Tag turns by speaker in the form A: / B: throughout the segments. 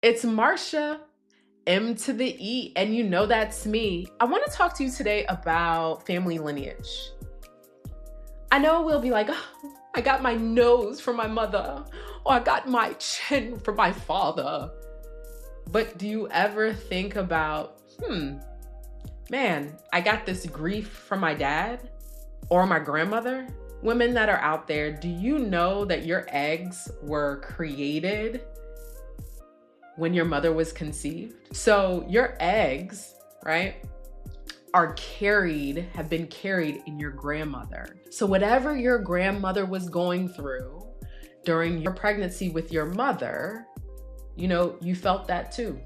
A: It's Marsha, M to the E, and you know that's me. I want to talk to you today about family lineage. I know we'll be like, oh, I got my nose from my mother, or I got my chin from my father. But do you ever think about, man, I got this grief from my dad or my grandmother? Women that are out there, do you know that your eggs were created when your mother was conceived? So your eggs, right, have been carried in your grandmother. So whatever your grandmother was going through during your pregnancy with your mother, you felt that too.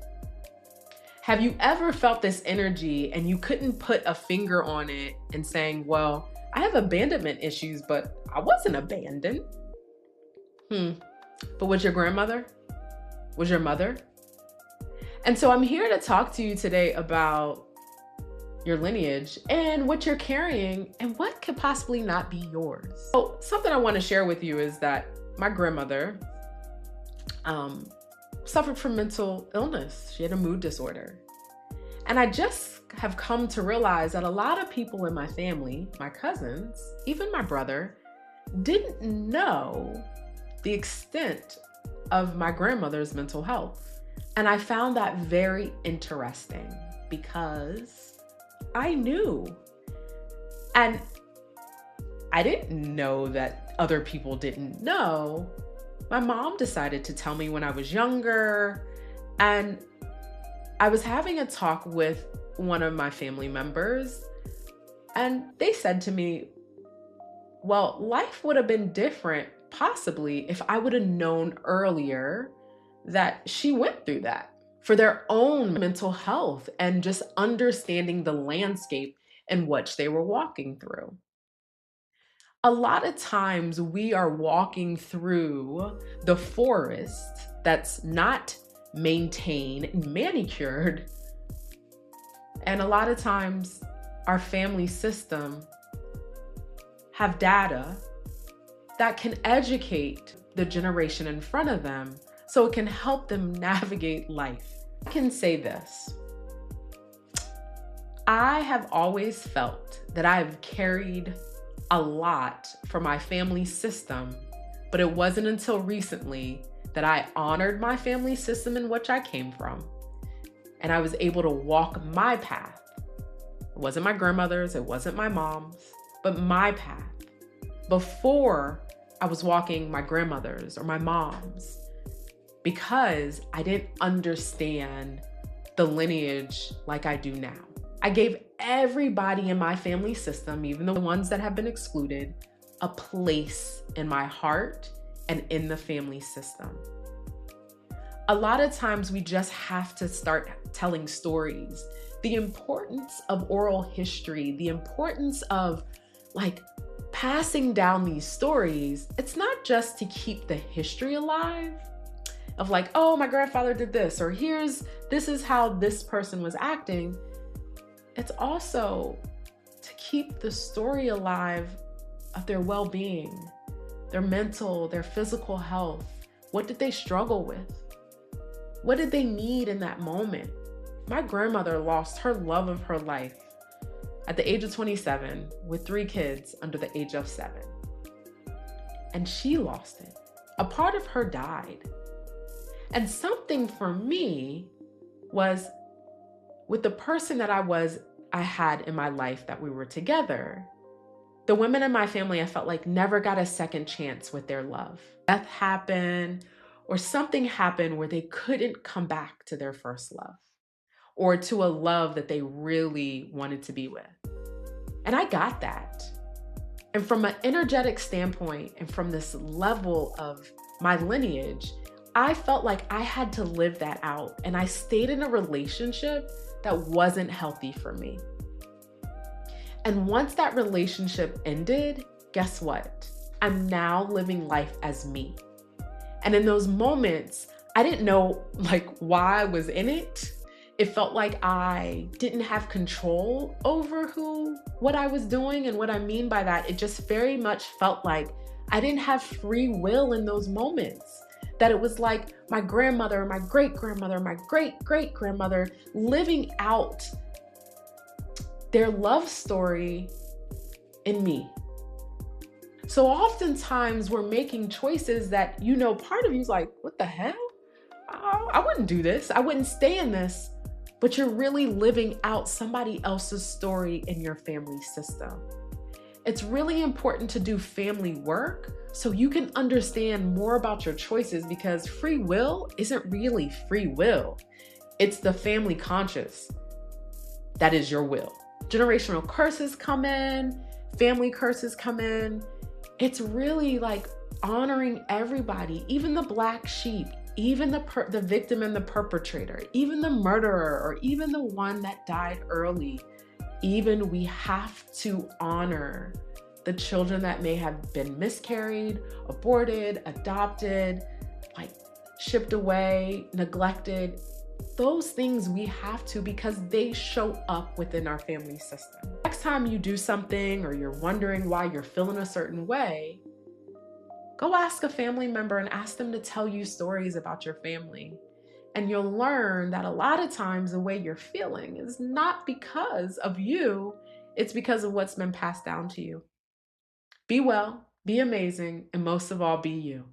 A: Have you ever felt this energy and you couldn't put a finger on it and saying, well, I have abandonment issues, but I wasn't abandoned. But was your grandmother? Was your mother? And so I'm here to talk to you today about your lineage and what you're carrying and what could possibly not be yours. So something I want to share with you is that my grandmother suffered from mental illness. She had a mood disorder. And I just have come to realize that a lot of people in my family, my cousins, even my brother, didn't know the extent of my grandmother's mental health. And I found that very interesting because I knew. And I didn't know that other people didn't know. My mom decided to tell me when I was younger, and I was having a talk with one of my family members, and they said to me, well, life would have been different possibly if I would have known earlier that she went through that for their own mental health and just understanding the landscape in which they were walking through. A lot of times we are walking through the forest that's not maintained and manicured. And a lot of times our family system have data that can educate the generation in front of them so it can help them navigate life. I can say this. I have always felt that I've carried a lot from my family system, but it wasn't until recently that I honored my family system in which I came from, and I was able to walk my path. It wasn't my grandmother's, it wasn't my mom's, but my path. Before I was walking my grandmother's or my mom's, because I didn't understand the lineage like I do now. I gave everybody in my family system, even the ones that have been excluded, a place in my heart and in the family system. A lot of times we just have to start telling stories. The importance of oral history, the importance of passing down these stories, it's not just to keep the history alive of oh, my grandfather did this, or this is how this person was acting. It's also to keep the story alive of their well-being, their mental, their physical health. What did they struggle with? What did they need in that moment? My grandmother lost her love of her life at the age of 27 with 3 kids under the age of 7. And she lost it. A part of her died. And something for me was, with the person that I had in my life that we were together, the women in my family, I felt like never got a second chance with their love. Death happened or something happened where they couldn't come back to their first love or to a love that they really wanted to be with. And I got that. And from an energetic standpoint and from this level of my lineage, I felt like I had to live that out. And I stayed in a relationship that wasn't healthy for me. And once that relationship ended, guess what? I'm now living life as me. And in those moments, I didn't know why I was in it. It felt like I didn't have control over what I was doing. And what I mean by that, it just very much felt like I didn't have free will in those moments. that it was like my grandmother, my great-grandmother, my great-great-grandmother living out their love story in me. So oftentimes we're making choices that, part of you's like, what the hell? I wouldn't do this. I wouldn't stay in this. But you're really living out somebody else's story in your family system. It's really important to do family work so you can understand more about your choices, because free will isn't really free will. It's the family conscious that is your will. Generational curses come in, family curses come in. It's really like honoring everybody, even the black sheep, even the victim and the perpetrator, even the murderer, or even the one that died early. Even we have to honor the children that may have been miscarried, aborted, adopted, like shipped away, neglected. Those things we have to, because they show up within our family system. Next time you do something or you're wondering why you're feeling a certain way, go ask a family member and ask them to tell you stories about your family. And you'll learn that a lot of times the way you're feeling is not because of you, it's because of what's been passed down to you. Be well, be amazing, and most of all, be you.